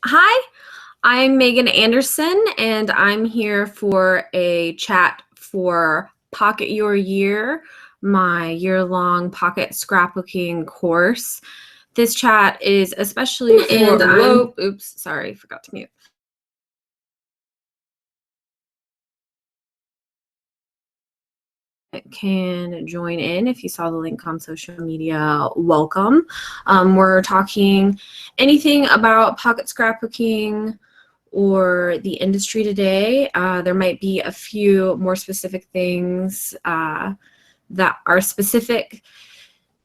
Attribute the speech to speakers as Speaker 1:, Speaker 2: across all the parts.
Speaker 1: Hi, I'm Megan Anderson, and I'm here for a chat for Pocket Your Year, my year-long pocket scrapbooking course. This chat is especially for, oops, sorry, forgot to mute. Can join in. If you saw the link on social media, welcome. We're talking anything about pocket scrapbooking or the industry today. There might be a few more specific things that are specific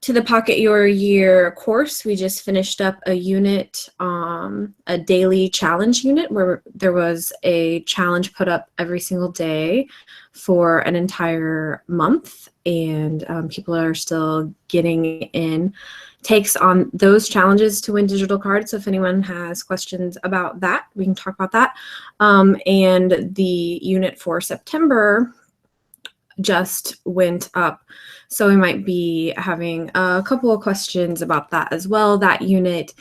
Speaker 1: to the Pocket Your Year course. We just finished up a unit, a daily challenge unit, where there was a challenge put up every single day for an entire month, and people are still getting in takes on those challenges to win digital cards. So if anyone has questions about that, we can talk about that. And the unit for September just went up, so we might be having a couple of questions about that as well. That unit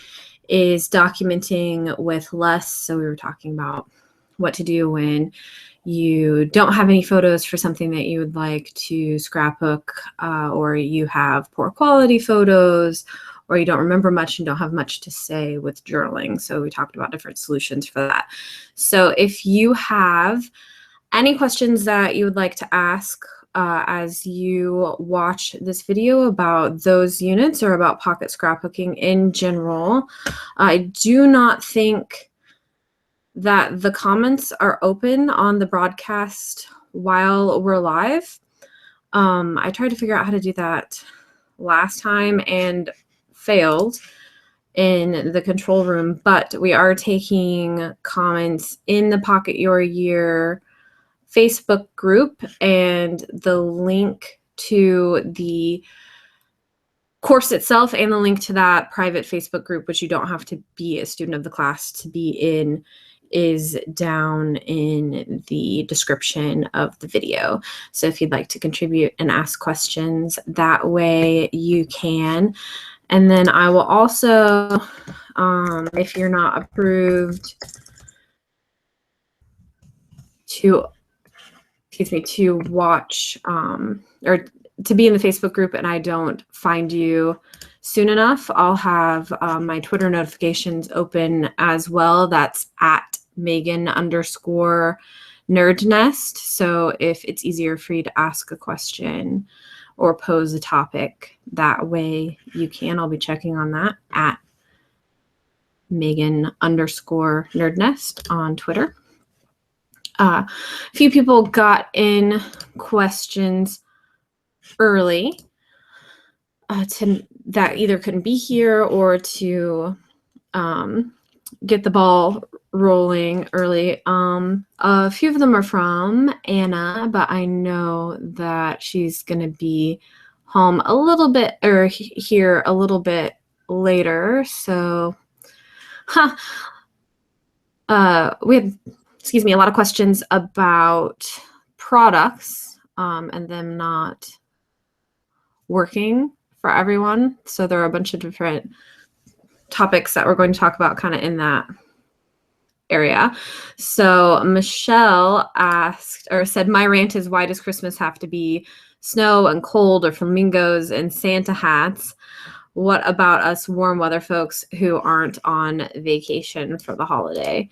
Speaker 1: is documenting with less, so we were talking about what to do when you don't have any photos for something that you would like to scrapbook, or you have poor quality photos, or you don't remember much and don't have much to say with journaling. So we talked about different solutions for that. So if you have any questions that you would like to ask as you watch this video about those units or about pocket scrapbooking in general, I do not think that the comments are open on the broadcast while we're live. I tried to figure out how to do that last time and failed in the control room, but we are taking comments in the Pocket Your Year Facebook group, and the link to the course itself and the link to that private Facebook group, which you don't have to be a student of the class to be in, is down in the description of the video. So if you'd like to contribute and ask questions that way, you can. And then I will also, if you're not approved to watch or to be in the Facebook group and I don't find you soon enough, I'll have my Twitter notifications open as well. That's at Megan_NerdNest. So if it's easier for you to ask a question or pose a topic that way, you can. I'll be checking on that at Megan_NerdNest on Twitter. A few people got in questions early that either couldn't be here or to get the ball rolling early. A few of them are from Anna, but I know that she's going to be home a little bit, or here a little bit later. So we had, a lot of questions about products and them not working for everyone. So there are a bunch of different topics that we're going to talk about kind of in that area. So Michelle asked or said, my rant is, why does Christmas have to be snow and cold or flamingos and Santa hats? What about us warm weather folks who aren't on vacation for the holiday?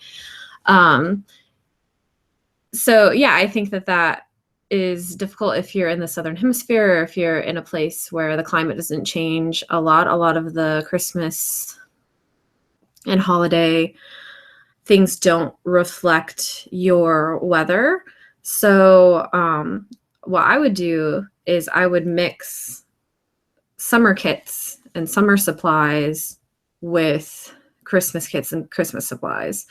Speaker 1: So yeah, I think that is difficult if you're in the Southern Hemisphere or if you're in a place where the climate doesn't change a lot. A lot of the Christmas and holiday things don't reflect your weather. So what I would do is I would mix summer kits and summer supplies with Christmas kits and Christmas supplies.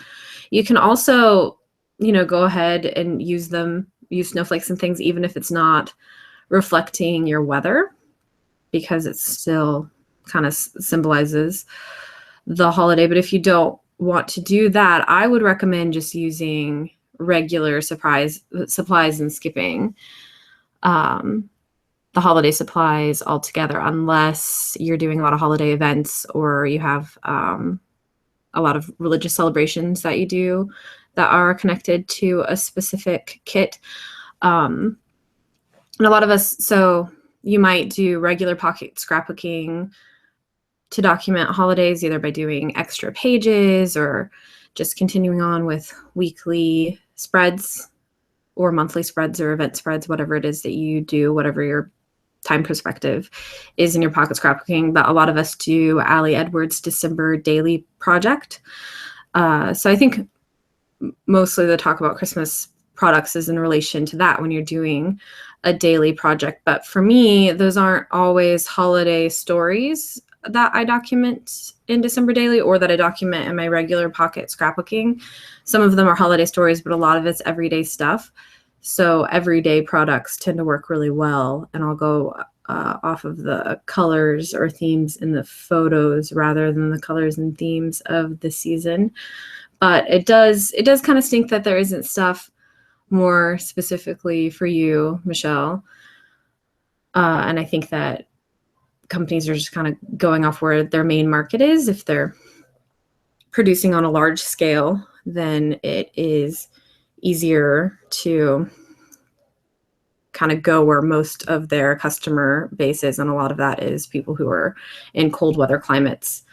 Speaker 1: You can also, go ahead and use snowflakes and things, even if it's not reflecting your weather, because it still kind of symbolizes the holiday. But if you don't want to do that, I would recommend just using regular supplies and skipping the holiday supplies altogether, unless you're doing a lot of holiday events or you have a a lot of religious celebrations that you do that are connected to a specific kit. And a lot of us, so you might do regular pocket scrapbooking to document holidays, either by doing extra pages or just continuing on with weekly spreads or monthly spreads or event spreads, whatever it is that you do, whatever your time perspective is in your pocket scrapbooking. But a lot of us do Ali Edwards' December daily project. So I think mostly the talk about Christmas products is in relation to that when you're doing a daily project. But for me, those aren't always holiday stories that I document in December daily or that I document in my regular pocket scrapbooking. Some of them are holiday stories, but a lot of it's everyday stuff. So everyday products tend to work really well, and I'll go off of the colors or themes in the photos rather than the colors and themes of the season. But it does kind of stink that there isn't stuff more specifically for you, Michelle. And I think that companies are just kind of going off where their main market is. If they're producing on a large scale, then it is easier to kind of go where most of their customer base is. And a lot of that is people who are in cold weather climates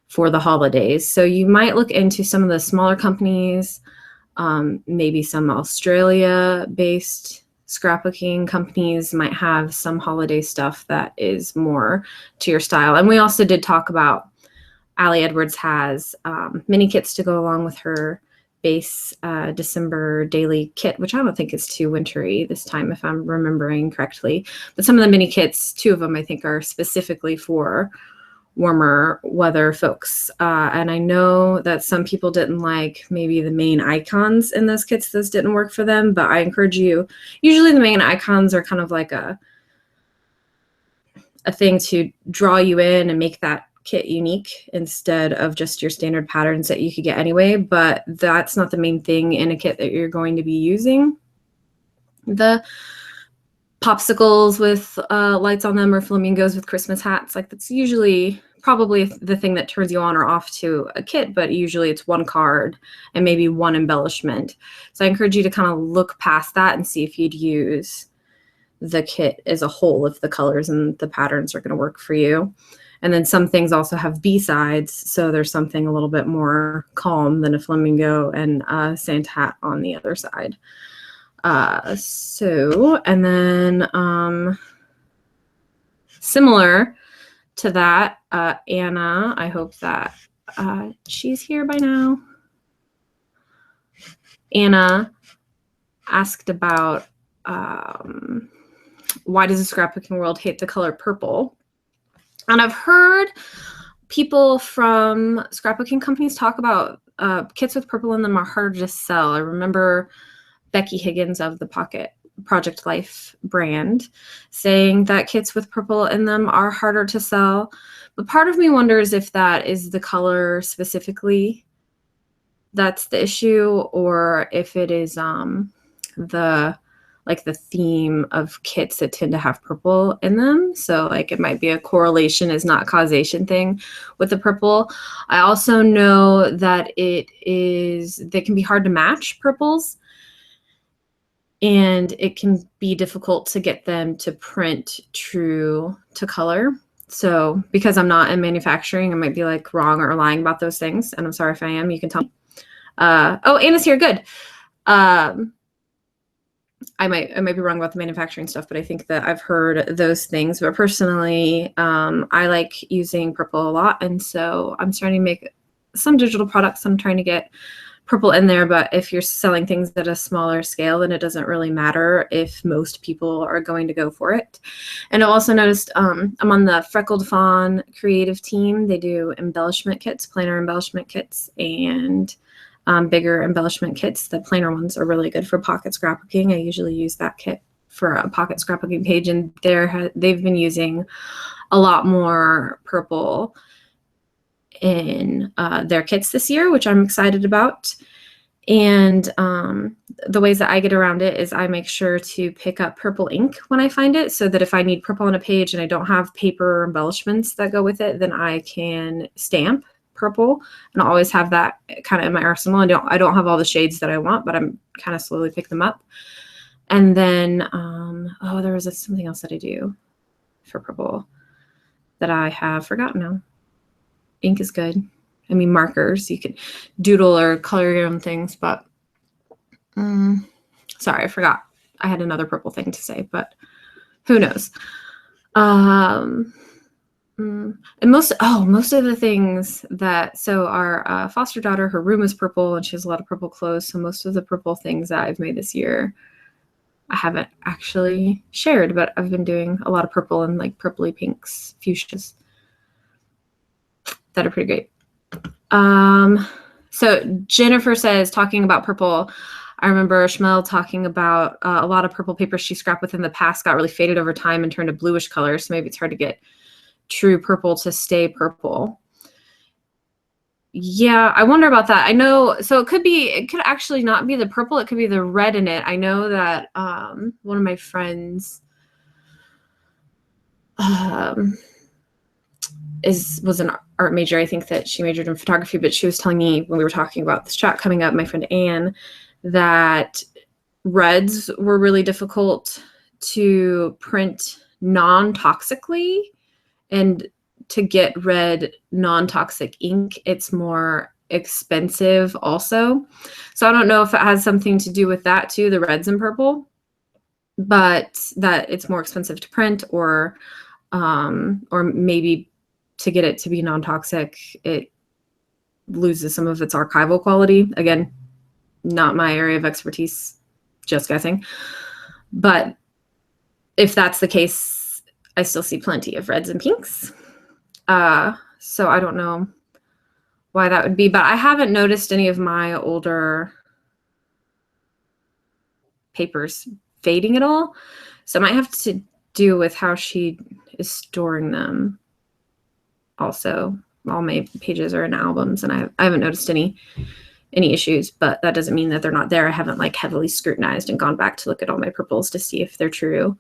Speaker 1: for the holidays. So you might look into some of the smaller companies, maybe some Australia-based scrapbooking companies might have some holiday stuff that is more to your style. And we also did talk about Ali Edwards has mini kits to go along with her base December daily kit, which I don't think is too wintry this time, if I'm remembering correctly. But some of the mini kits, 2 of them, I think, are specifically for warmer weather folks. And I know that some people didn't like maybe the main icons in those kits. Those didn't work for them, but I encourage you, usually the main icons are kind of like a thing to draw you in and make that kit unique instead of just your standard patterns that you could get anyway. But that's not the main thing in a kit that you're going to be using. The popsicles with lights on them or flamingos with Christmas hats, like that's usually probably the thing that turns you on or off to a kit, but usually it's one card and maybe one embellishment. So I encourage you to kind of look past that and see if you'd use the kit as a whole, if the colors and the patterns are going to work for you. And then some things also have B-sides, so there's something a little bit more calm than a flamingo and a Santa hat on the other side. And then similar to that, Anna, I hope that she's here by now. Anna asked about why does the scrapbooking world hate the color purple? And I've heard people from scrapbooking companies talk about kits with purple in them are harder to sell. I remember Becky Higgins of the Pocket Project Life brand saying that kits with purple in them are harder to sell. But part of me wonders if that is the color specifically that's the issue, or if it is the theme of kits that tend to have purple in them. So like it might be a correlation is not causation thing with the purple. I also know that they can be hard to match purples, and it can be difficult to get them to print true to color. So because I'm not in manufacturing, I might be like wrong or lying about those things. And I'm sorry if I am, you can tell me. Oh, Anna's here, good. I might be wrong about the manufacturing stuff, but I think that I've heard those things. But personally, I like using purple a lot. And so I'm starting to make some digital products. I'm trying to get purple in there, but if you're selling things at a smaller scale, then it doesn't really matter if most people are going to go for it. And I've also noticed I'm on the Freckled Fawn creative team. They do embellishment kits, planner embellishment kits, and bigger embellishment kits. The planner ones are really good for pocket scrapbooking. I usually use that kit for a pocket scrapbooking page, and they've been using a lot more purple in their kits this year, which I'm excited about. And the ways that I get around it is I make sure to pick up purple ink when I find it, so that if I need purple on a page and I don't have paper or embellishments that go with it, then I can stamp purple, and I'll always have that kind of in my arsenal. I don't have all the shades that I want, but I'm kind of slowly pick them up. And then, there was something else that I do for purple that I have forgotten now. Ink is good. I mean, markers, you can doodle or color your own things, but sorry, I forgot. I had another purple thing to say, but who knows? And most of the things that, so our foster daughter, her room is purple and she has a lot of purple clothes. So most of the purple things that I've made this year, I haven't actually shared, but I've been doing a lot of purple and like purpley pinks, fuchsias that are pretty great. So Jennifer says, talking about purple, I remember Shmel talking about a lot of purple papers she scrapped with in the past got really faded over time and turned a bluish color. So maybe it's hard to get true purple to stay purple. Yeah, I wonder about that. I know, so it could actually not be the purple. It could be the red in it. I know that one of my friends was an art major. I think that she majored in photography, but she was telling me when we were talking about this chat coming up, my friend Anne, that reds were really difficult to print non-toxically, and to get red non-toxic ink, it's more expensive also. So I don't know if it has something to do with that too, the reds and purple, but that it's more expensive to print, or maybe to get it to be non-toxic, it loses some of its archival quality. Again, not my area of expertise, just guessing. But if that's the case, I still see plenty of reds and pinks. So I don't know why that would be, but I haven't noticed any of my older papers fading at all. So it might have to do with how she is storing them. Also, all my pages are in albums, and I haven't noticed any issues, but that doesn't mean that they're not there. I haven't like heavily scrutinized and gone back to look at all my purples to see if they're true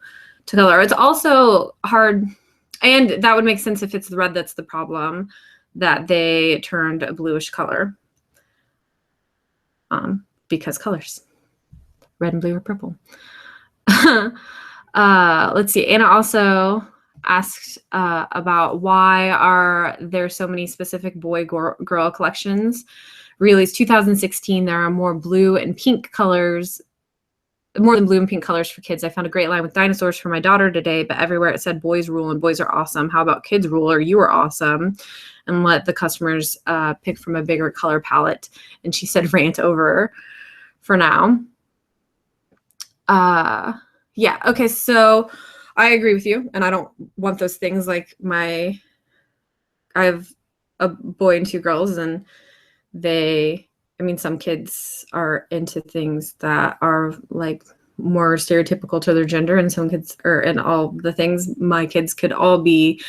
Speaker 1: to color. It's also hard, and that would make sense if it's the red that's the problem, that they turned a bluish color, because colors, red and blue or purple. Let's see. Anna also asked about why are there so many specific boy-girl collections. Released 2016, there are more blue and pink colors, more than blue and pink colors for kids. I found a great line with dinosaurs for my daughter today, but everywhere it said boys rule and boys are awesome. How about kids rule or you are awesome? And let the customers pick from a bigger color palette. And she said rant over for now. Yeah, okay, so I agree with you, and I don't want those things. Like I have a boy and two girls, and some kids are into things that are like more stereotypical to their gender, and some kids and all the things. My kids could all be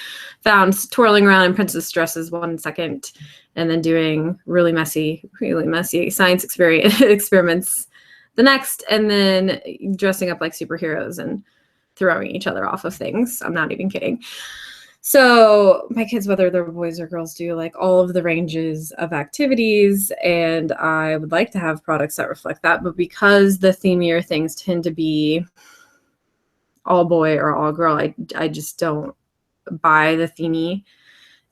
Speaker 1: found twirling around in princess dresses 1 second and then doing really messy science experiments the next, and then dressing up like superheroes and throwing each other off of things. I'm not even kidding. So my kids, whether they're boys or girls, do like all of the ranges of activities, and I would like to have products that reflect that. But because the themier things tend to be all boy or all girl, I just don't buy the themey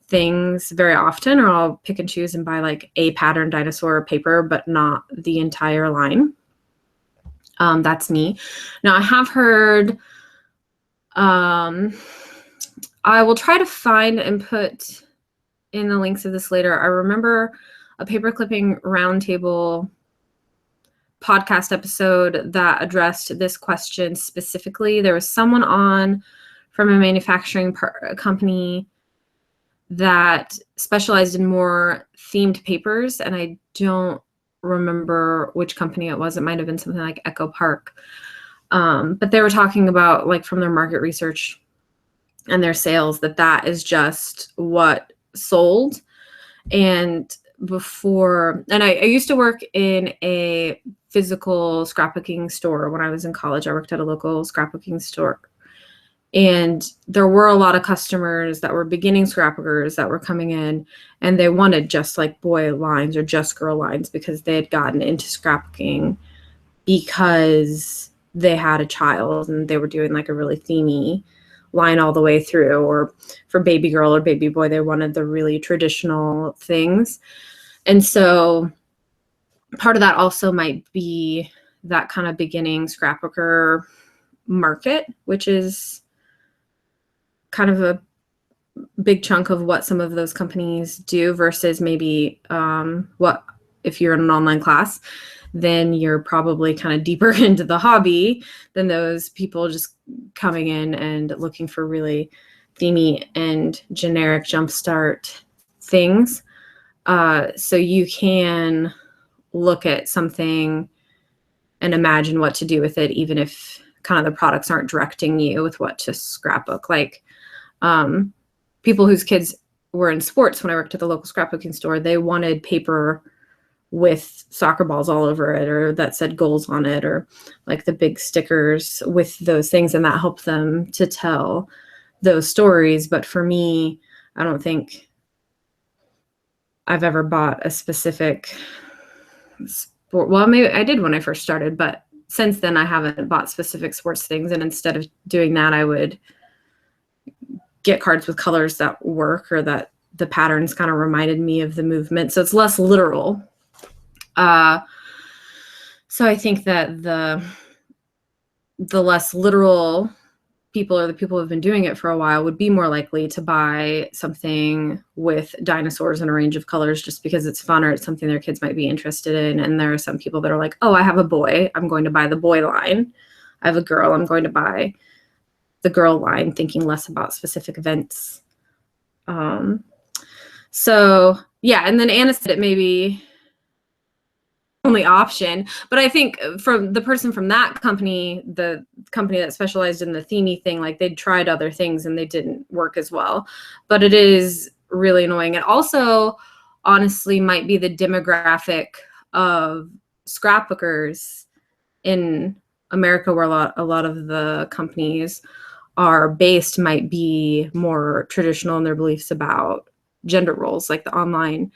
Speaker 1: things very often, or I'll pick and choose and buy like a pattern dinosaur paper, but not the entire line. That's me. Now I have heard, I will try to find and put in the links of this later. I remember a paper clipping roundtable podcast episode that addressed this question specifically. There was someone on from a manufacturing company that specialized in more themed papers, and I don't remember which company it was. It might have been something like Echo Park. But they were talking about, like, from their market research and their sales, that is just what sold. And I used to work in a physical scrapbooking store when I was in college. I worked at a local scrapbooking store, And there were a lot of customers that were beginning scrapbookers that were coming in, and they wanted just like boy lines or just girl lines because they had gotten into scrapbooking because they had a child and they were doing like a really themey line all the way through. Or for baby girl or baby boy, they wanted the really traditional things. And so part of that also might be that kind of beginning scrapbooker market, which is kind of a big chunk of what some of those companies do versus maybe what if you're in an online class, then you're probably kind of deeper into the hobby than those people just coming in and looking for really themey and generic jumpstart things. So you can look at something and imagine what to do with it, even if kind of the products aren't directing you with what to scrapbook. Like people whose kids were in sports, when I worked at the local scrapbooking store, they wanted paper with soccer balls all over it, or that said goals on it, or like the big stickers with those things, and that helped them to tell those stories. But for me, I don't think I've ever bought a specific sport. Well, maybe I did when I first started, but since then I haven't bought specific sports things. And instead of doing that, I would get cards with colors that work, or that the patterns kind of reminded me of the movement. So it's less literal. So I think that the less literal people, or the people who have been doing it for a while, would be more likely to buy something with dinosaurs in a range of colors just because it's fun, or it's something their kids might be interested in. And there are some people that are like, oh, I have a boy, I'm going to buy the boy line. I have a girl, I'm going to buy the girl line, thinking less about specific events. So yeah, and then Anna said it may be only option, but I think from the person from that company, the company that specialized in the themey thing, like they'd tried other things and they didn't work as well. But it is really annoying. It also honestly might be the demographic of scrapbookers in America, where a lot of the companies are based, might be more traditional in their beliefs about gender roles. Like the online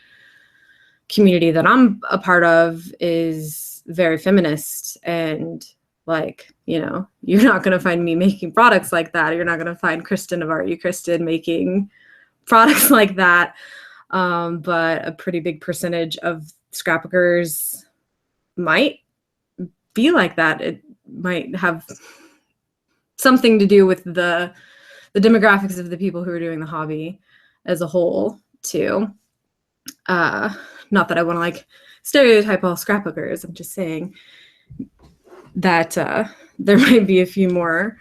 Speaker 1: community that I'm a part of is very feminist, and like, you know, you're not going to find me making products like that. You're not going to find Kristen of Art You Kristen making products like that. But a pretty big percentage of scrapbookers might be like that. It might have something to do with the demographics of the people who are doing the hobby as a whole too. Not that I want to like stereotype all scrapbookers. I'm just saying that there might be a few more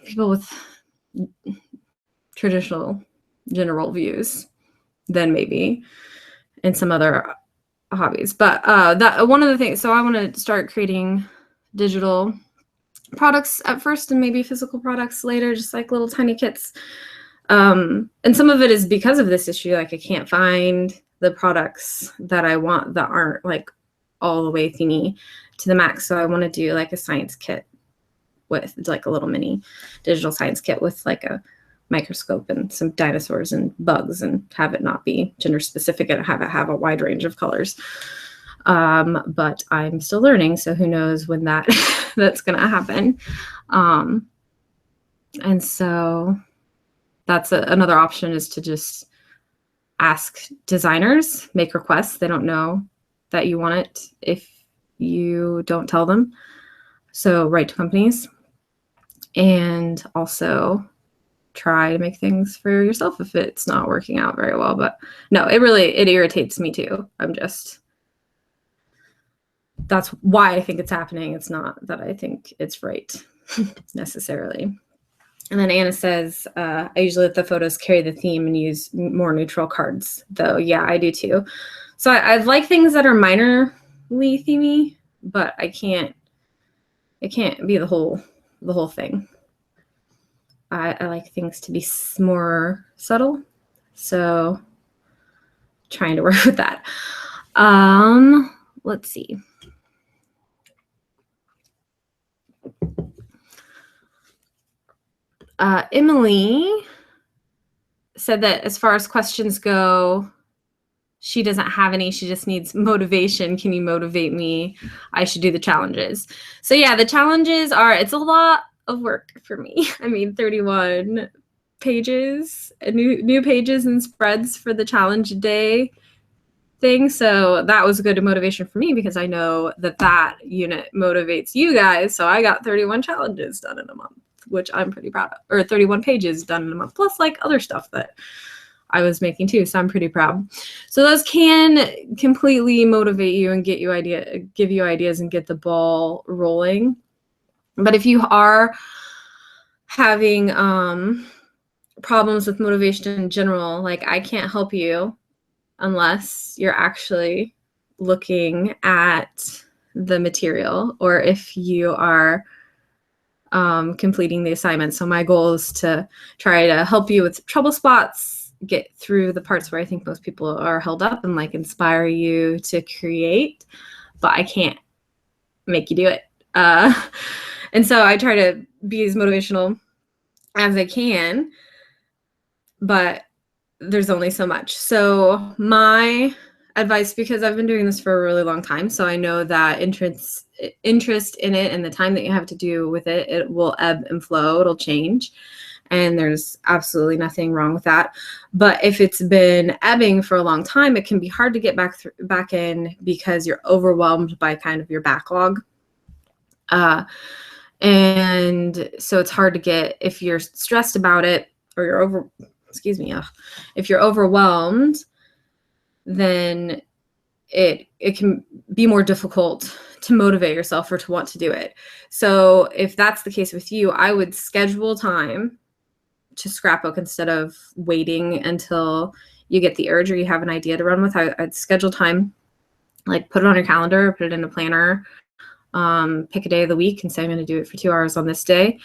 Speaker 1: people with traditional general views than maybe in some other hobbies. But that one of the things, so I want to start creating digital products at first, and maybe physical products later, just like little tiny kits. And some of it is because of this issue. Like I can't find the products that I want that aren't like all the way themey to the max. So I want to do like a science kit with like a little mini digital science kit with like a microscope and some dinosaurs and bugs, and have it not be gender specific and have it have a wide range of colors. But I'm still learning, so who knows when that that's gonna happen. And so that's another option, is to just ask designers, make requests. They don't know that you want it if you don't tell them. So write to companies, and also try to make things for yourself if it's not working out very well. But no, it irritates me too. That's why I think it's happening. It's not that I think it's right necessarily. And then Anna says, I usually let the photos carry the theme and use more neutral cards, though. Yeah, I do too. So I like things that are minorly themey, but it can't be the whole thing. I like things to be more subtle, so trying to work with that. Let's see. I Emily said that as far as questions go, she doesn't have any. She just needs motivation. Can you motivate me? I should do the challenges. So yeah, the challenges are, it's a lot of work for me. I mean, 31 pages, new pages and spreads for the challenge day thing. So that was good motivation for me because I know that unit motivates you guys. So I got 31 challenges done in a month, which I'm pretty proud of, or 31 pages done in a month, plus like other stuff that I was making too. So I'm pretty proud. So those can completely motivate you and give you ideas and get the ball rolling. But if you are having problems with motivation in general, like I can't help you unless you're actually looking at the material or if you are completing the assignment. So my goal is to try to help you with trouble spots, get through the parts where I think most people are held up, and like inspire you to create, but I can't make you do it. And so I try to be as motivational as I can, but there's only so much. So my advice, because I've been doing this for a really long time, so I know that interest in it and the time that you have to do with it, it will ebb and flow, it'll change. And there's absolutely nothing wrong with that. But if it's been ebbing for a long time, it can be hard to get back in because you're overwhelmed by kind of your backlog. And so it's hard to get, if you're stressed about it or you're if you're overwhelmed, then it can be more difficult to motivate yourself or to want to do it. So if that's the case with you, I would schedule time to scrapbook instead of waiting until you get the urge or you have an idea to run with. I'd schedule time, like put it on your calendar, put it in a planner, pick a day of the week and say, I'm going to do it for 2 hours on this day.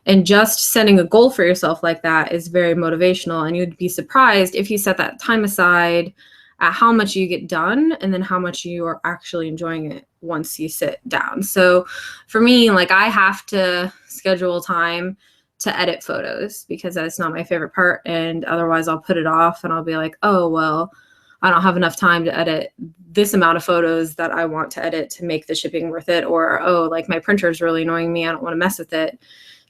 Speaker 1: And just setting a goal for yourself like that is very motivational. And you'd be surprised if you set that time aside at how much you get done and then how much you are actually enjoying it once you sit down. So for me, like I have to schedule time to edit photos because that's not my favorite part. And otherwise I'll put it off and I'll be like, oh, well, I don't have enough time to edit this amount of photos that I want to edit to make the shipping worth it. Or, oh, like my printer is really annoying me, I don't want to mess with it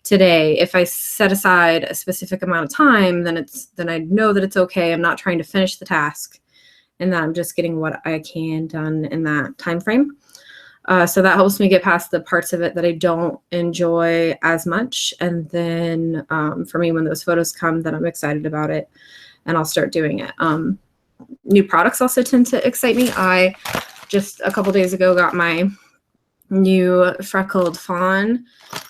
Speaker 1: today. If I set aside a specific amount of time, then I know that it's okay. I'm not trying to finish the task and that I'm just getting what I can done in that time frame. So that helps me get past the parts of it that I don't enjoy as much. And then for me, when those photos come, then I'm excited about it and I'll start doing it. New products also tend to excite me. I just a couple days ago got my new Freckled Fawn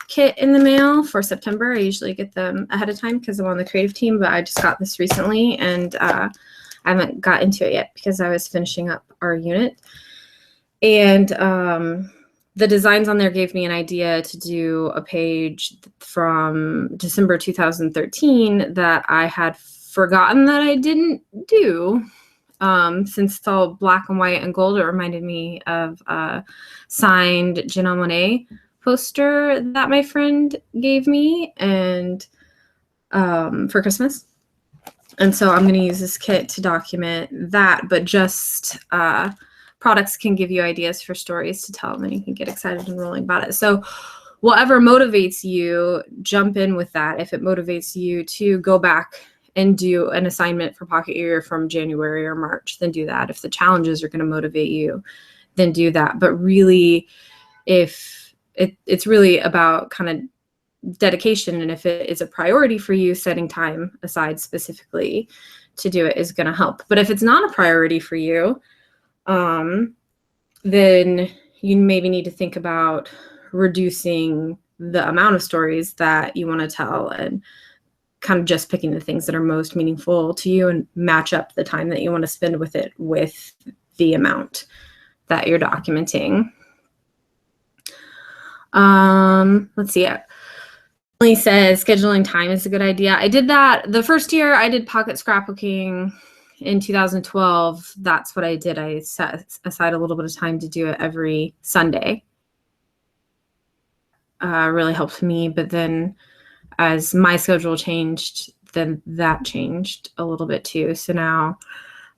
Speaker 1: kit in the mail for September. I usually get them ahead of time because I'm on the creative team, but I just got this recently and I haven't got into it yet because I was finishing up our unit. And the designs on there gave me an idea to do a page from December 2013 that I had forgotten that I didn't do. Since it's all black and white and gold, it reminded me of a signed Janelle Monáe poster that my friend gave me and for Christmas. And so I'm going to use this kit to document that, but just products can give you ideas for stories to tell, and then you can get excited and rolling about it. So whatever motivates you, jump in with that. If it motivates you to go back and do an assignment for Pocket Year from January or March, then do that. If the challenges are going to motivate you, then do that. But really, if it's really about kind of dedication, and if it is a priority for you, setting time aside specifically to do it is going to help. But if it's not a priority for you, then you maybe need to think about reducing the amount of stories that you want to tell and kind of just picking the things that are most meaningful to you and match up the time that you want to spend with it with the amount that you're documenting. Let's see. Emily says scheduling time is a good idea. I did that the first year I did pocket scrapbooking in 2012. That's what I did. I set aside a little bit of time to do it every Sunday. Really helped me. But then as my schedule changed, then that changed a little bit too. So now,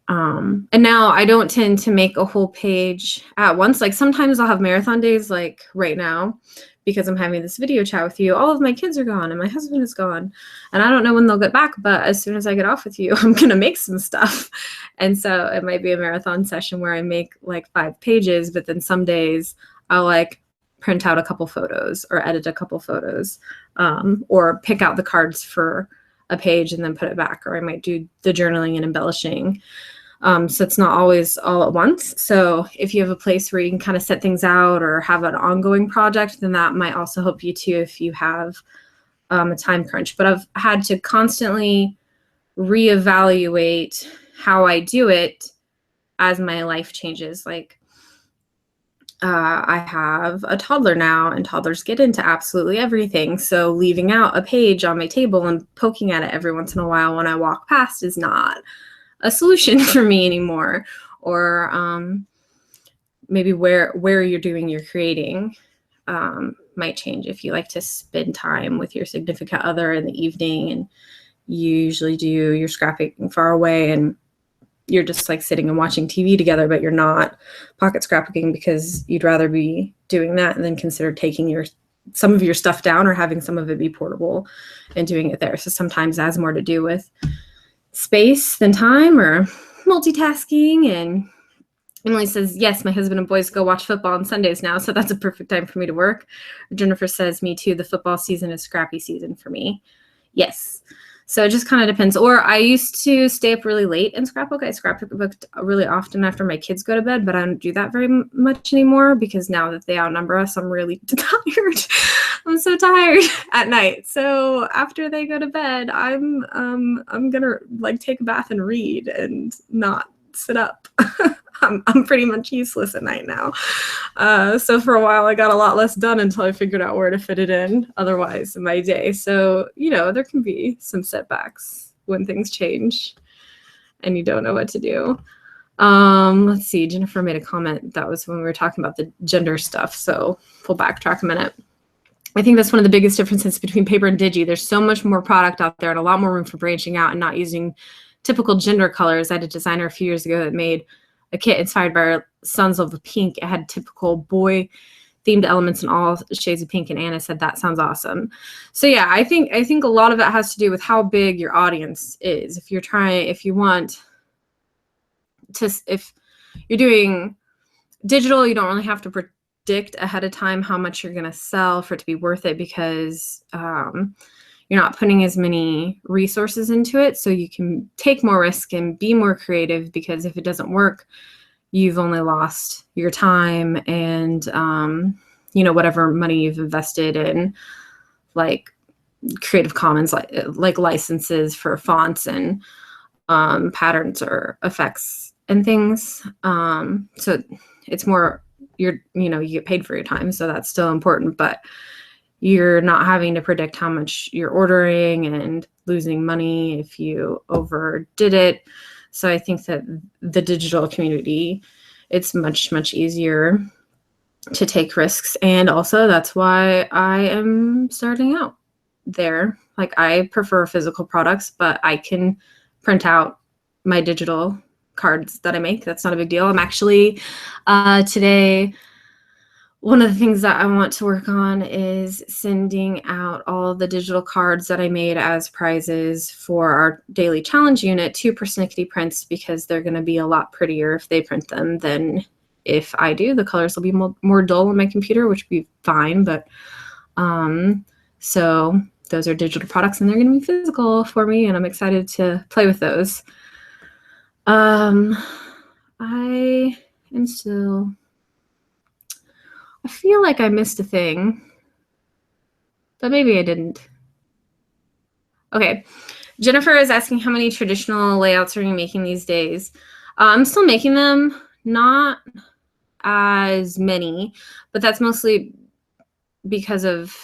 Speaker 1: and now I don't tend to make a whole page at once. Like sometimes I'll have marathon days like right now, because I'm having this video chat with you. All of my kids are gone and my husband is gone and I don't know when they'll get back, but as soon as I get off with you, I'm going to make some stuff. And so it might be a marathon session where I make like 5 pages, but then some days I'll like print out a couple photos or edit a couple photos, or pick out the cards for a page and then put it back, or I might do the journaling and embellishing. So it's not always all at once. So if you have a place where you can kind of set things out or have an ongoing project, then that might also help you too if you have a time crunch. But I've had to constantly reevaluate how I do it as my life changes. Like I have a toddler now, and toddlers get into absolutely everything. So leaving out a page on my table and poking at it every once in a while when I walk past is not a solution for me anymore. Or maybe where you're doing your creating might change. If you like to spend time with your significant other in the evening and you usually do your scrapbooking far away and you're just like sitting and watching TV together, but you're not pocket scrapbooking because you'd rather be doing that, and then consider taking some of your stuff down or having some of it be portable and doing it there. So sometimes that has more to do with space than time or multitasking. And Emily says, yes, my husband and boys go watch football on Sundays now, so that's a perfect time for me to work. Jennifer says, me too, the football season is scrappy season for me. Yes. So it just kind of depends. Or I used to stay up really late and scrapbook. I scrapbooked really often after my kids go to bed, but I don't do that very much anymore because now that they outnumber us, I'm really tired. I'm so tired at night. So after they go to bed, I'm gonna like take a bath and read and not sit up. I'm pretty much useless at night now. So for a while, I got a lot less done until I figured out where to fit it in otherwise in my day. So, there can be some setbacks when things change and you don't know what to do. Let's see. Jennifer made a comment. That was when we were talking about the gender stuff. So we'll backtrack a minute. I think that's one of the biggest differences between paper and digi. There's so much more product out there and a lot more room for branching out and not using typical gender colors. I had a designer a few years ago that made a kit inspired by our Sons of the Pink. It had typical boy themed elements in all shades of pink, and Anna said that sounds awesome. So yeah, I think a lot of it has to do with how big your audience is. If you're doing digital, you don't really have to predict ahead of time how much you're going to sell for it to be worth it, because you're not putting as many resources into it, so you can take more risk and be more creative, because if it doesn't work, you've only lost your time and whatever money you've invested in like Creative Commons like licenses for fonts and patterns or effects and things. So it's more you get paid for your time, so that's still important, but you're not having to predict how much you're ordering and losing money if you overdid it. So I think that the digital community, it's much, much easier to take risks. And also that's why I am starting out there. Like, I prefer physical products, but I can print out my digital cards that I make. That's not a big deal. I'm actually today, one of the things that I want to work on is sending out all of the digital cards that I made as prizes for our daily challenge unit to Persnickety Prints, because they're going to be a lot prettier if they print them than if I do. The colors will be more dull on my computer, which would be fine. But so those are digital products and they're going to be physical for me, and I'm excited to play with those. I feel like I missed a thing, but maybe I didn't. Okay. Jennifer is asking how many traditional layouts are you making these days? I'm still making them, not as many, but that's mostly because of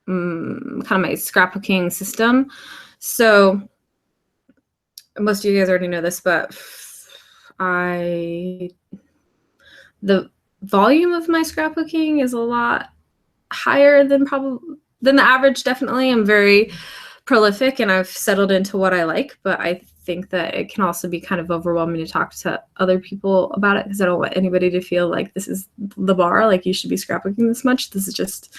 Speaker 1: kind of my scrapbooking system. So most of you guys already know this, but the volume of my scrapbooking is a lot higher than than the average, definitely. I'm very prolific and I've settled into what I like, but I think that it can also be kind of overwhelming to talk to other people about it because I don't want anybody to feel like this is the bar, like you should be scrapbooking this much. This is just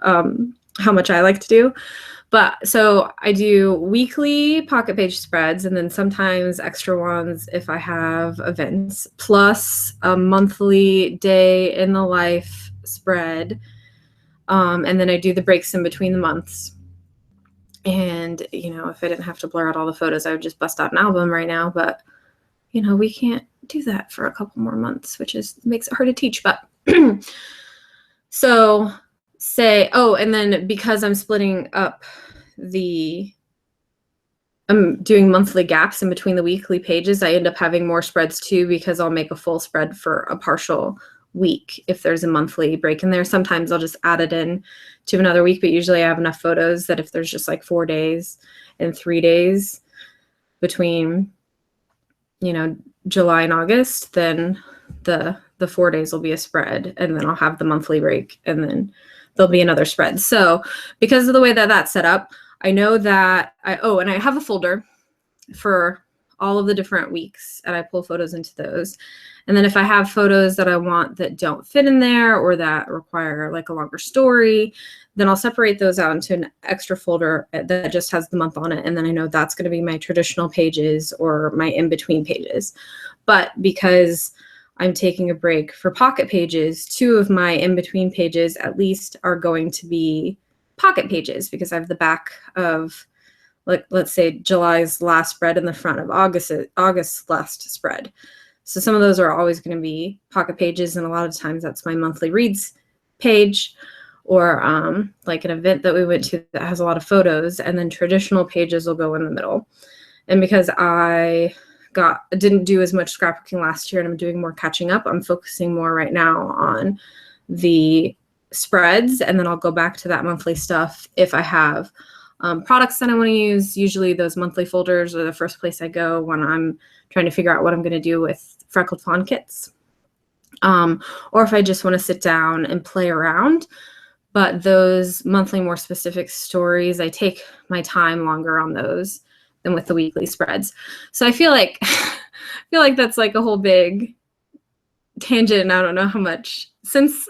Speaker 1: how much I like to do. But so I do weekly pocket page spreads and then sometimes extra ones if I have events, plus a monthly day in the life spread. And then I do the breaks in between the months. And, you know, if I didn't have to blur out all the photos, I would just bust out an album right now. But, you know, we can't do that for a couple more months, which makes it hard to teach. But so say, oh, and then because I'm splitting up I'm doing monthly gaps in between the weekly pages, I end up having more spreads too, because I'll make a full spread for a partial week if there's a monthly break in there. Sometimes I'll just add it in to another week, but usually I have enough photos that if there's just like 4 days and 3 days between, you know, July and August, then the 4 days will be a spread, and then I'll have the monthly break, and then there'll be another spread. So because of the way that that's set up, I know that and I have a folder for all of the different weeks, and I pull photos into those. And then if I have photos that I want that don't fit in there or that require like a longer story, then I'll separate those out into an extra folder that just has the month on it. And then I know that's going to be my traditional pages or my in-between pages. But because I'm taking a break for pocket pages, 2 of my in-between pages at least are going to be pocket pages, because I have the back of, like, let's say July's last spread and the front of August's last spread. So some of those are always going to be pocket pages, and a lot of times that's my monthly reads page, or like an event that we went to that has a lot of photos, and then traditional pages will go in the middle. And because I didn't do as much scrapbooking last year and I'm doing more catching up, I'm focusing more right now on the spreads, and then I'll go back to that monthly stuff if I have products that I want to use. Usually those monthly folders are the first place I go when I'm trying to figure out what I'm going to do with Freckled Fawn kits, or if I just want to sit down and play around. But those monthly more specific stories, I take my time longer on those than with the weekly spreads. So I feel like that's like a whole big tangent, and I don't know how much sense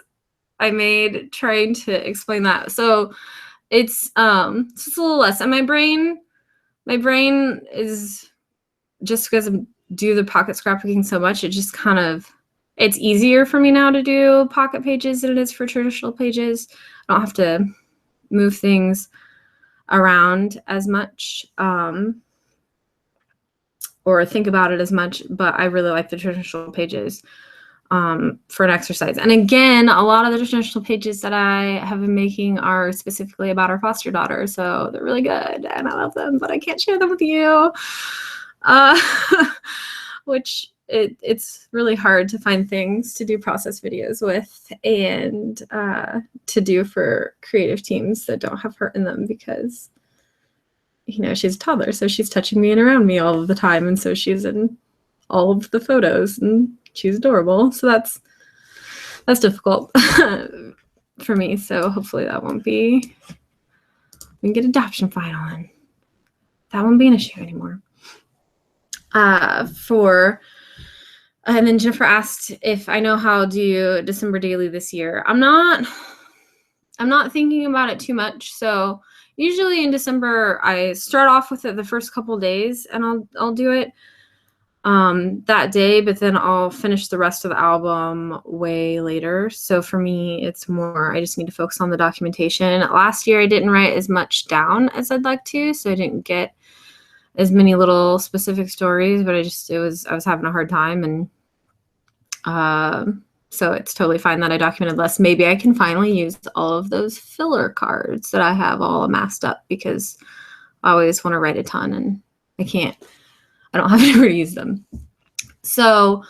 Speaker 1: I made trying to explain that. So it's a little less. And my brain is, just because I do the pocket scrapbooking so much, it just kind of, it's easier for me now to do pocket pages than it is for traditional pages. I don't have to move things around as much, or think about it as much, but I really like the traditional pages for an exercise. And again, a lot of the traditional pages that I have been making are specifically about our foster daughter, so they're really good and I love them, but I can't share them with you, which it's really hard to find things to do process videos with and to do for creative teams that don't have her in them, because, you know, she's a toddler, so she's touching me and around me all of the time, and so she's in all of the photos and she's adorable. So that's difficult for me. So hopefully that won't be, we can get adoption final and that won't be an issue anymore. And then Jennifer asked if I know how to do December daily this year. I'm not thinking about it too much. So usually in December, I start off with it the first couple of days, and I'll do it that day, but then I'll finish the rest of the album way later. So for me, it's more, I just need to focus on the documentation. Last year, I didn't write as much down as I'd like to, so I didn't get as many little specific stories, but I was having a hard time, and so it's totally fine that I documented less. Maybe I can finally use all of those filler cards that I have all amassed up, because I always want to write a ton and I don't have anywhere to use them. So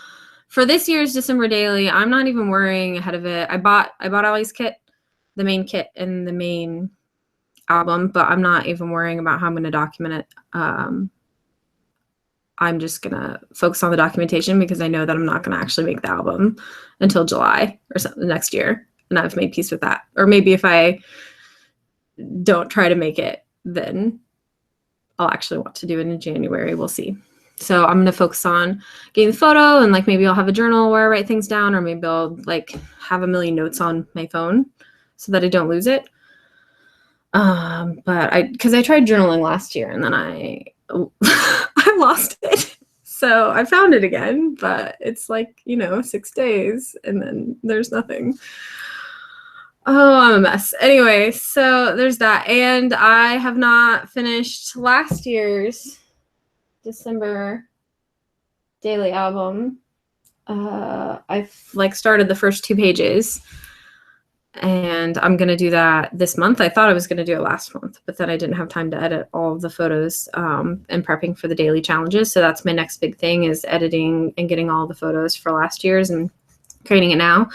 Speaker 1: for this year's December daily, I'm not even worrying ahead of it. I bought Ellie's kit, the main kit and the main album, but I'm not even worrying about how I'm going to document it. I'm just going to focus on the documentation, because I know that I'm not going to actually make the album until July or something next year. And I've made peace with that. Or maybe if I don't try to make it, then I'll actually want to do it in January. We'll see. So I'm going to focus on getting the photo, and like maybe I'll have a journal where I write things down, or maybe I'll like have a million notes on my phone so that I don't lose it. Because I tried journaling last year and then I lost it. So I found it again, but it's like, 6 days and then there's nothing. Oh, I'm a mess. Anyway, so there's that. And I have not finished last year's December daily album. I've started the first 2 pages. And I'm going to do that this month. I thought I was going to do it last month, but then I didn't have time to edit all of the photos and prepping for the daily challenges. So that's my next big thing, is editing and getting all the photos for last year's and creating it now,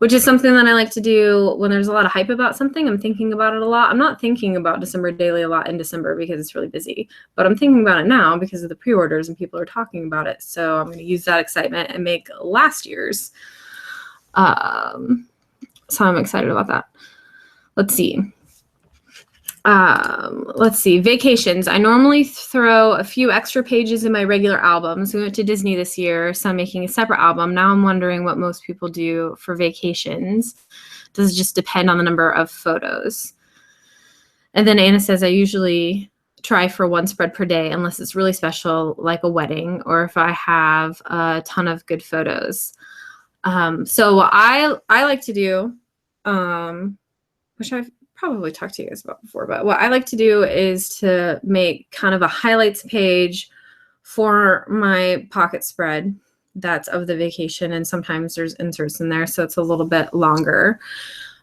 Speaker 1: which is something that I like to do when there's a lot of hype about something. I'm thinking about it a lot. I'm not thinking about December daily a lot in December because it's really busy, but I'm thinking about it now because of the pre-orders and people are talking about it. So I'm going to use that excitement and make last year's. So I'm excited about that. Let's see. Vacations. I normally throw a few extra pages in my regular albums. We went to Disney this year, so I'm making a separate album. Now I'm wondering what most people do for vacations. Does it just depend on the number of photos? And then Anna says, I usually try for 1 spread per day unless it's really special, like a wedding, or if I have a ton of good photos. So what I like to do, which I've probably talked to you guys about before, but what I like to do is to make kind of a highlights page for my pocket spread that's of the vacation, and sometimes there's inserts in there, so it's a little bit longer,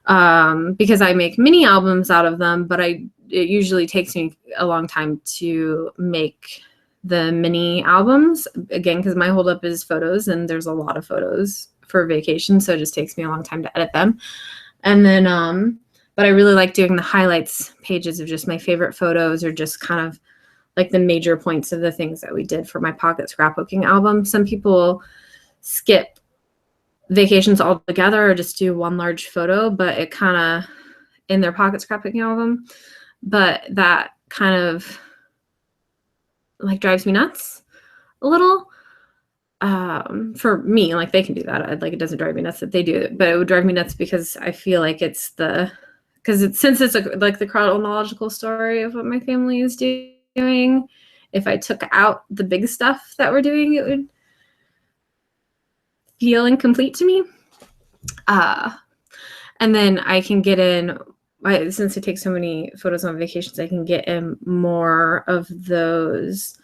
Speaker 1: because I make mini albums out of them, but it usually takes me a long time to make the mini albums, again, because my holdup is photos, and there's a lot of photos for vacation, so it just takes me a long time to edit them. And then but I really like doing the highlights pages of just my favorite photos, or just kind of like the major points of the things that we did for my pocket scrapbooking album. Some people skip vacations altogether or just do one large photo, but it kind of in their pocket scrapbooking album, but that kind of like drives me nuts a little. For me, like they can do that. Like it doesn't drive me nuts that they do it, but it would drive me nuts because I feel like since it's like the chronological story of what my family is doing. If I took out the big stuff that we're doing, it would feel incomplete to me. And then I can get in, since I take so many photos on vacations, I can get in more of those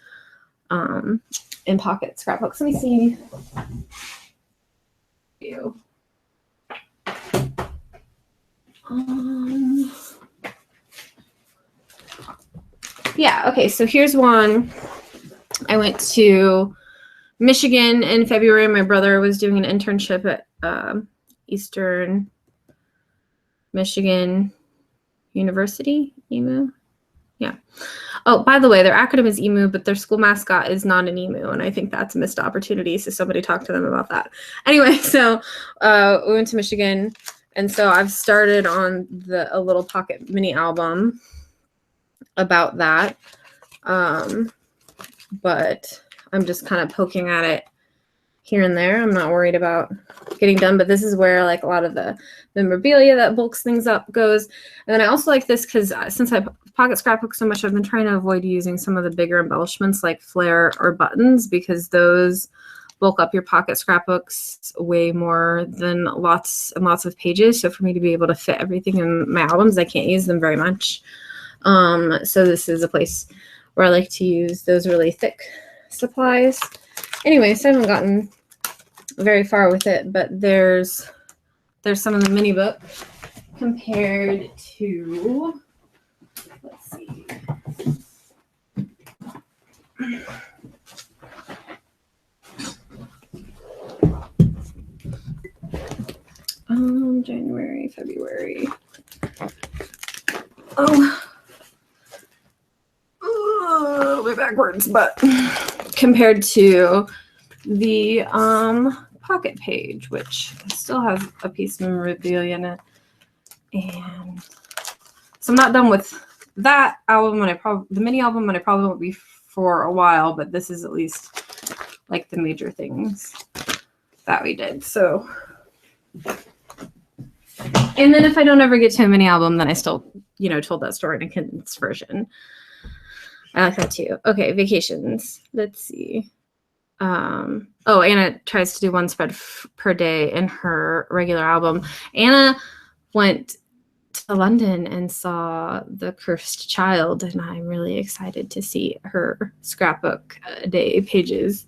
Speaker 1: in pocket scrapbooks. Let me see. Yeah, okay, so here's one. I went to Michigan in February. My brother was doing an internship at Eastern Michigan University, EMU. Yeah. Oh, by the way, their acronym is EMU, but their school mascot is not an emu, and I think that's a missed opportunity, so somebody talk to them about that. Anyway, so we went to Michigan, and so I've started on a little pocket mini album about that, but I'm just kind of poking at it here and there. I'm not worried about getting done, but this is where like a lot of the memorabilia that bulks things up goes. And then I also like this because since I pocket scrapbook so much, I've been trying to avoid using some of the bigger embellishments like flare or buttons, because those bulk up your pocket scrapbooks way more than lots and lots of pages. So for me to be able to fit everything in my albums, I can't use them very much. So this is a place where I like to use those really thick supplies. Anyway, so I haven't gotten very far with it, but there's some of the mini book compared to, let's see. January, February. Oh, a little bit backwards, but compared to the pocket page, which still has a piece of memorabilia in it. And So I'm not done with that album, and the mini album, and I probably won't be for a while, but this is at least like the major things that we did. So, and then if I don't ever get to a mini album, then I still, you know, told that story in a condensed version. I like that too. Okay, vacations. Let's see. Oh, Anna tries to do one spread per day in her regular album. Anna went to London and saw The Cursed Child, and I'm really excited to see her scrapbook day pages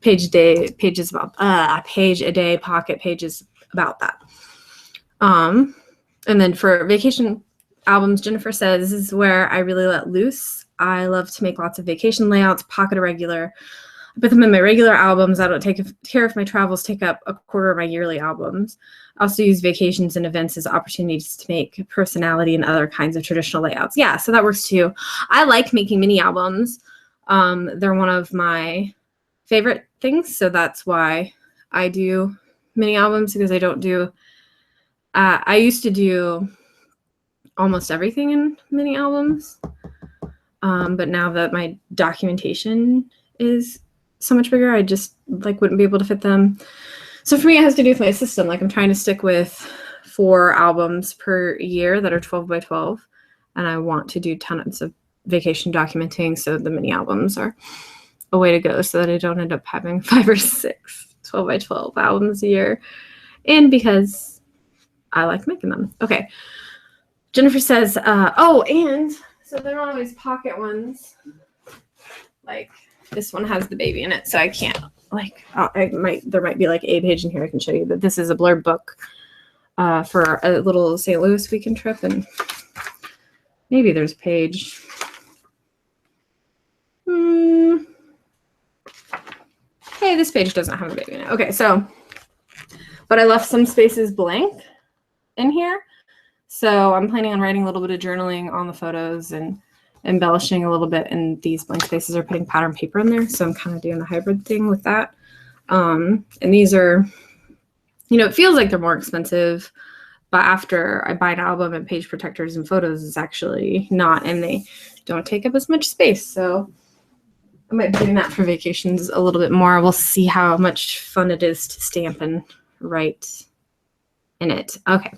Speaker 1: about page a day pocket pages about that. And then for vacation albums, Jennifer says, this is where I really let loose. I love to make lots of vacation layouts, pocket irregular. I put them in my regular albums. I don't take care if my travels take up a quarter of my yearly albums. I also use vacations and events as opportunities to make personality and other kinds of traditional layouts. Yeah, so that works too. I like making mini albums. They're one of my favorite things, so that's why I do mini albums, because I don't do I used to do almost everything in mini albums, but now that my documentation is so much bigger, I just like wouldn't be able to fit them. So for me, it has to do with my system. Like I'm trying to stick with 4 albums per year that are 12 by 12, and I want to do tons of vacation documenting, so the mini albums are a way to go, so that I don't end up having 5 or 6 12 by 12 albums a year, and because I like making them. Okay, Jennifer says, oh, and so they're not always pocket ones. Like this one has the baby in it, so I can't, like, there might be like a page in here I can show you, but this is a blurb book for a little St. Louis weekend trip, and maybe there's a page. Hey, this page doesn't have a baby in it. Okay, so, but I left some spaces blank in here. So I'm planning on writing a little bit of journaling on the photos and embellishing a little bit in these blank spaces, or putting pattern paper in there. So I'm kind of doing the hybrid thing with that. And these are, you know, it feels like they're more expensive, but after I buy an album and page protectors and photos, it's actually not, and they don't take up as much space. So I might be doing that for vacations a little bit more. We'll see how much fun it is to stamp and write in it. Okay.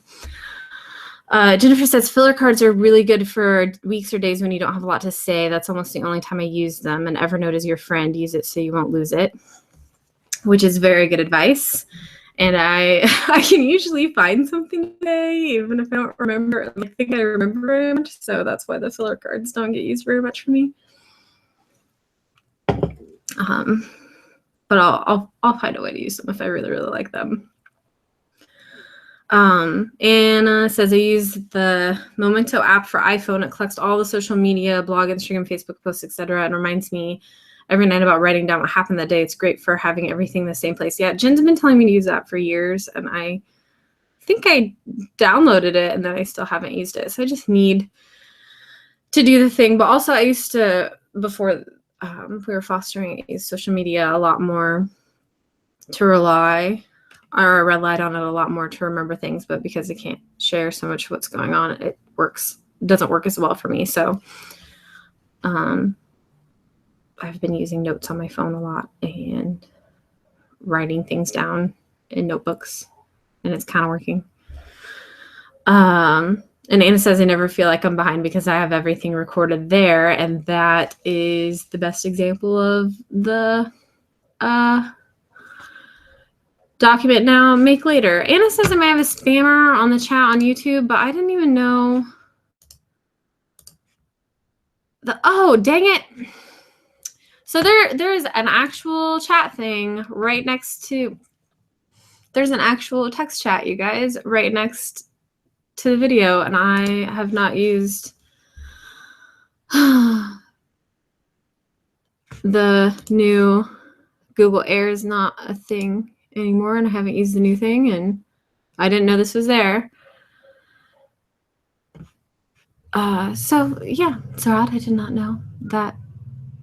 Speaker 1: Jennifer says filler cards are really good for weeks or days when you don't have a lot to say. That's almost the only time I use them. And Evernote is your friend. Use it so you won't lose it, which is very good advice. And I can usually find something today, even if I don't remember. I think I remember very much. So that's why the filler cards don't get used very much for me. But I'll find a way to use them if I really, really like them. Anna says I use the Memento app for iPhone. It collects all the social media, blog, Instagram, Facebook posts, etc. and reminds me every night about writing down what happened that day. It's great for having everything in the same place. Yeah, Jen's been telling me to use that for years, and I think I downloaded it and then I still haven't used it. So I just need to do the thing. But also I used to, before we were fostering, I used social media a lot more to rely, or relied on it a lot more to remember things, but because I can't share so much of what's going on, it doesn't work as well for me. So I've been using notes on my phone a lot and writing things down in notebooks, and it's kind of working. And Anna says I never feel like I'm behind because I have everything recorded there, and that is the best example of the document now, make later. Anna says I might have a spammer on the chat on YouTube, but I didn't even know oh, dang it. So there's an actual chat thing right next to, there's an actual text chat, you guys, right next to the video, and I have not used the new Google Air is not a thing anymore, and I haven't used the new thing, and I didn't know this was there. So yeah, so odd. I did not know that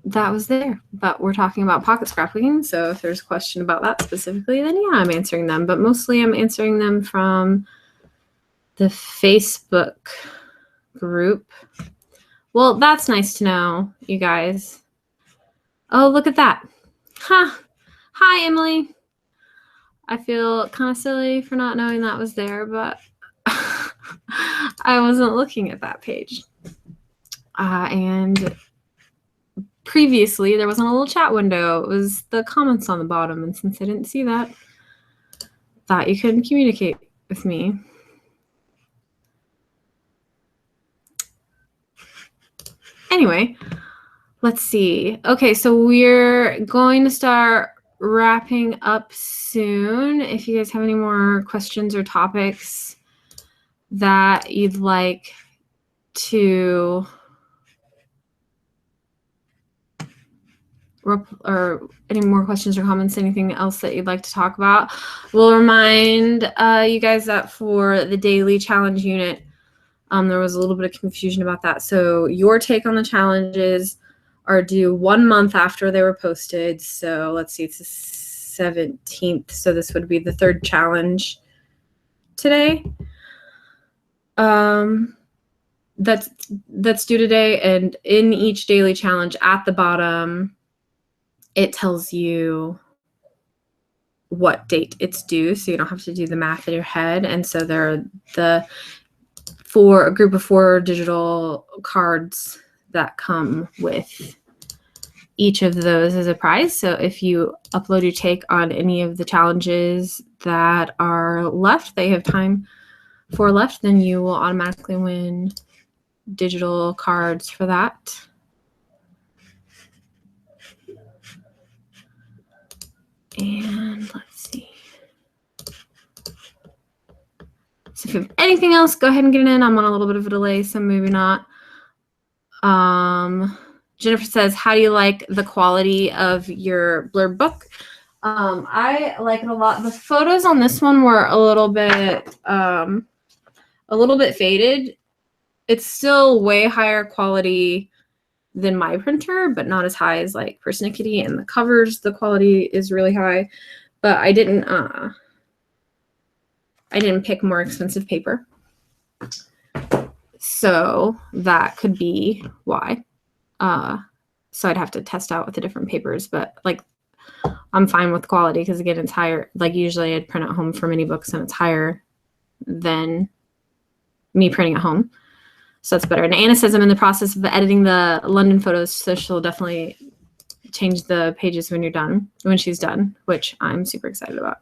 Speaker 1: was there, but we're talking about pocket scrapbooking, so if there's a question about that specifically, then yeah, I'm answering them, but mostly I'm answering them from the Facebook group. Well, that's nice to know, you guys. Oh, look at that. Huh. Hi, Emily. I feel kind of silly for not knowing that was there, but I wasn't looking at that page. And previously, there wasn't a little chat window. It was the comments on the bottom. And since I didn't see that, thought you couldn't communicate with me. Anyway, let's see. Okay, so we're going to start wrapping up soon. If you guys have any more questions or topics that you'd like to or any more questions or comments, anything else that you'd like to talk about, we'll remind you guys that for the daily challenge unit, there was a little bit of confusion about that. So your take on the challenges are due 1 month after they were posted. So let's see, it's the 17th. So this would be the 3rd challenge today. That's due today. And in each daily challenge at the bottom, it tells you what date it's due, so you don't have to do the math in your head. And so there are a group of 4 digital cards that come with each of those as a prize. So if you upload your take on any of the challenges that are left, that you have time for left, then you will automatically win digital cards for that. And let's see. So if you have anything else, go ahead and get it in. I'm on a little bit of a delay, so maybe not. Jennifer says, how do you like the quality of your blurb book? I like it a lot. The photos on this one were a little bit faded. It's still way higher quality than my printer, but not as high as like Persnickety, and the covers, the quality is really high, but I didn't pick more expensive paper. So that could be why. So I'd have to test out with the different papers, but like I'm fine with quality because again, it's higher. Like usually I'd print at home for mini books and it's higher than me printing at home. So that's better. And Anna says I'm in the process of editing the London photos, so she'll definitely change the pages when she's done, which I'm super excited about.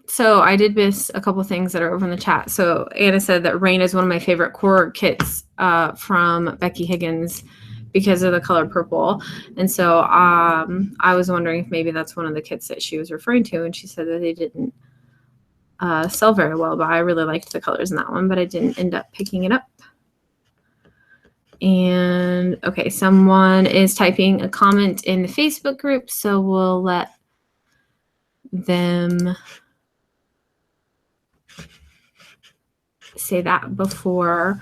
Speaker 1: So I did miss a couple things that are over in the chat. So Anna said that Rain is one of my favorite core kits from Becky Higgins because of the color purple. And so I was wondering if maybe that's one of the kits that she was referring to. And she said that they didn't sell very well, but I really liked the colors in that one, but I didn't end up picking it up. And okay, someone is typing a comment in the Facebook group, so we'll let them say that before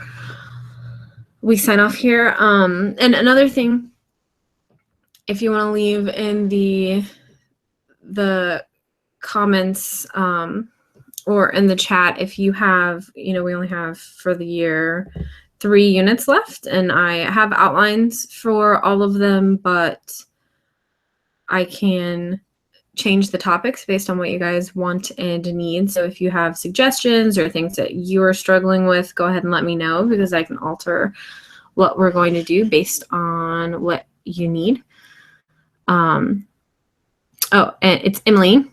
Speaker 1: we sign off here. And another thing, if you want to leave in the comments or in the chat, if you have, we only have for the year 3 units left, and I have outlines for all of them, but I can change the topics based on what you guys want and need. So if you have suggestions or things that you are struggling with, go ahead and let me know, because I can alter what we're going to do based on what you need. And it's Emily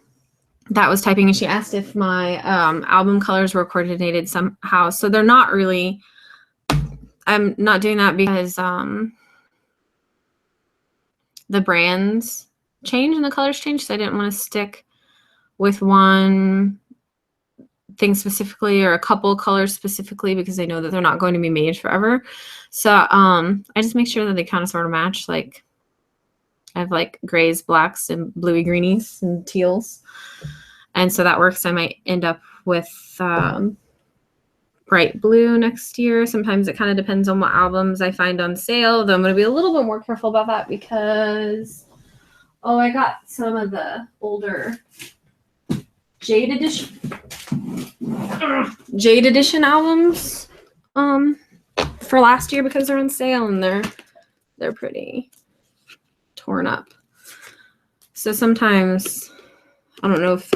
Speaker 1: that was typing, and she asked if my album colors were coordinated somehow. So they're not really. I'm not doing that because the brands change and the colors change, so I didn't want to stick with one thing specifically or a couple colors specifically, because I know that they're not going to be made forever. So I just make sure that they kind of sort of match. Like I have like grays, blacks, and bluey greenies and teals. And so that works. I might end up with bright blue next year. Sometimes it kind of depends on what albums I find on sale, though I'm going to be a little bit more careful about that because, oh, I got some of the older Jade Edition albums for last year because they're on sale and they're pretty torn up. So sometimes I don't know if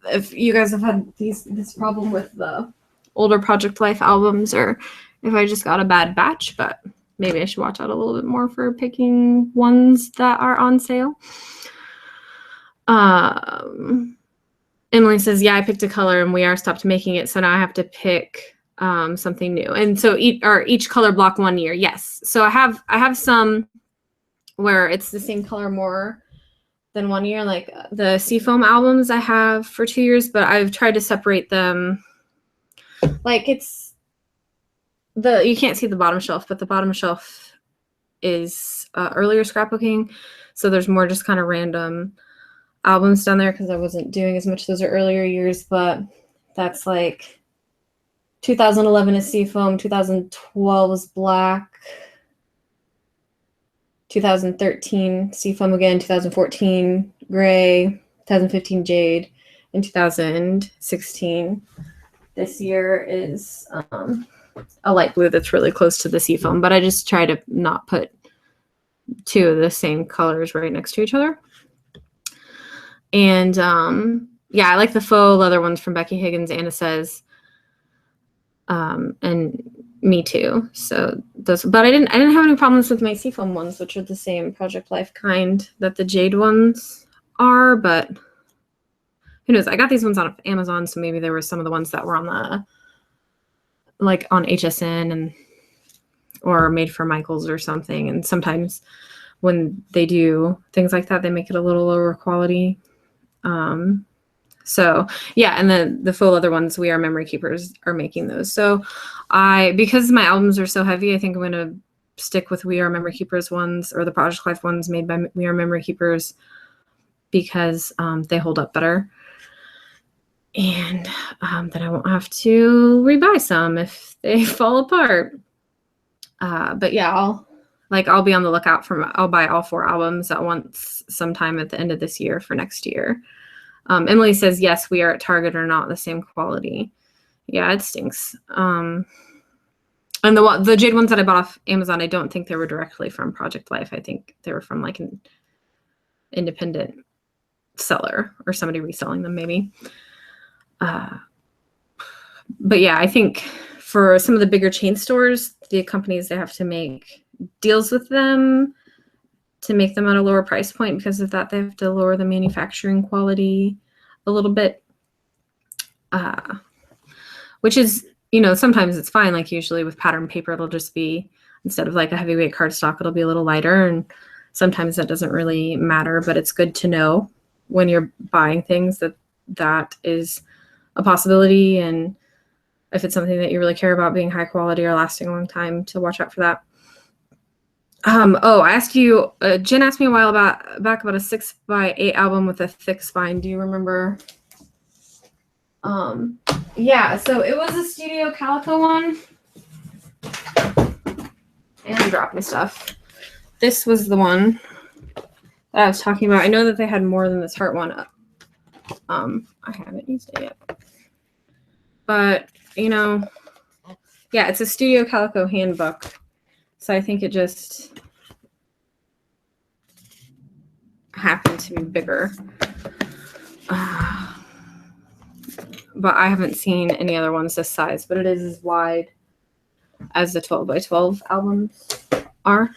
Speaker 1: if you guys have had this problem with the older Project Life albums or if I just got a bad batch, but maybe I should watch out a little bit more for picking ones that are on sale. Emily says, yeah, I picked a color and we are stopped making it. So now I have to pick something new. And so each color block 1 year. Yes. So I have some where it's the same color more than 1 year, like the Seafoam albums I have for 2 years, but I've tried to separate them. Like you can't see the bottom shelf, but the bottom shelf is earlier scrapbooking. So there's more just kind of random albums down there because I wasn't doing as much those are earlier years, but that's like 2011 is Seafoam, 2012 is Black, 2013 Seafoam again, 2014 Gray, 2015 Jade, and 2016 this year is a light blue that's really close to the Seafoam, but I just try to not put two of the same colors right next to each other. And yeah, I like the faux leather ones from Becky Higgins, Anna says, and me too. So those, but I didn't have any problems with my Seafoam ones, which are the same Project Life kind that the Jade ones are, but who knows? I got these ones on Amazon, so maybe there were some of the ones that were on on HSN and or Made for Michaels or something. And sometimes when they do things like that, they make it a little lower quality. So yeah, and the faux leather ones, We Are Memory Keepers are making those. So because my albums are so heavy, I think I'm going to stick with We Are Memory Keepers ones or the Project Life ones made by We Are Memory Keepers because they hold up better. And then I won't have to rebuy some if they fall apart. But yeah, I'll be on the lookout I'll buy all 4 albums at once sometime at the end of this year for next year. Emily says, yes, We Are at Target are not the same quality. Yeah, it stinks. And the Jade ones that I bought off Amazon, I don't think they were directly from Project Life. I think they were from like an independent seller or somebody reselling them maybe. But yeah, I think for some of the bigger chain stores, the companies, they have to make deals with them to make them at a lower price point. Because of that, they have to lower the manufacturing quality a little bit, which is, sometimes it's fine. Like usually with pattern paper, it'll just be, instead of like a heavyweight cardstock, it'll be a little lighter. And sometimes that doesn't really matter, but it's good to know when you're buying things that is a possibility. And if it's something that you really care about being high quality or lasting a long time, to watch out for that. I asked you, Jen asked me a while back about a 6x8 album with a thick spine. Do you remember? Yeah, so it was a Studio Calico one. And I dropped my stuff. This was the one that I was talking about. I know that they had more than this heart one up. I haven't used it yet. But, yeah, it's a Studio Calico handbook. So I think it just happened to be bigger. But I haven't seen any other ones this size, but it is as wide as the 12x12 albums are.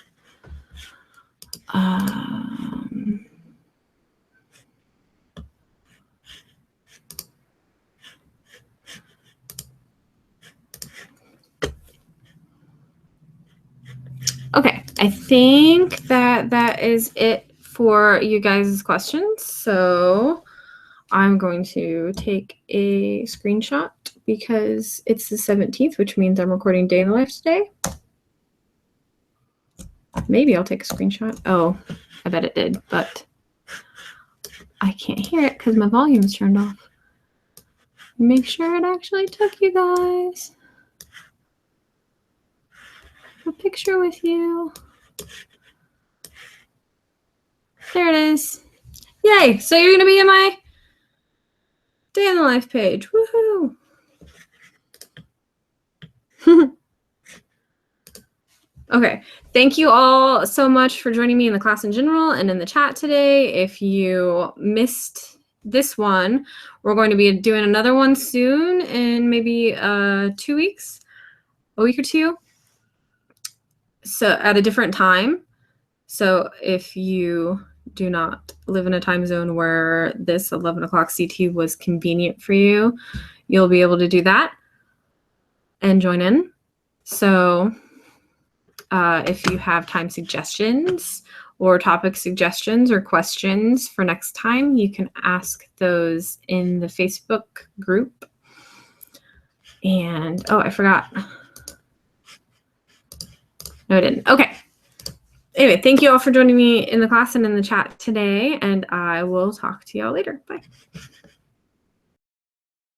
Speaker 1: Okay, I think that is it for you guys' questions. So I'm going to take a screenshot because it's the 17th, which means I'm recording Day in the Life today. Maybe I'll take a screenshot. Oh, I bet it did, but I can't hear it because my volume's turned off. Make sure it actually took you guys. A picture with you. There it is. Yay! So you're going to be in my Day in the Life page. Woohoo! Okay, thank you all so much for joining me in the class in general and in the chat today. If you missed this one, we're going to be doing another one soon in maybe 2 weeks, a week or two, so at a different time. So if you do not live in a time zone where this 11 o'clock CT was convenient for you, you'll be able to do that and join in. So if you have time suggestions or topic suggestions or questions for next time, you can ask those in the Facebook group. And, oh, I forgot. No, I didn't. Okay. Anyway, thank you all for joining me in the class and in the chat today, and I will talk to y'all later. Bye.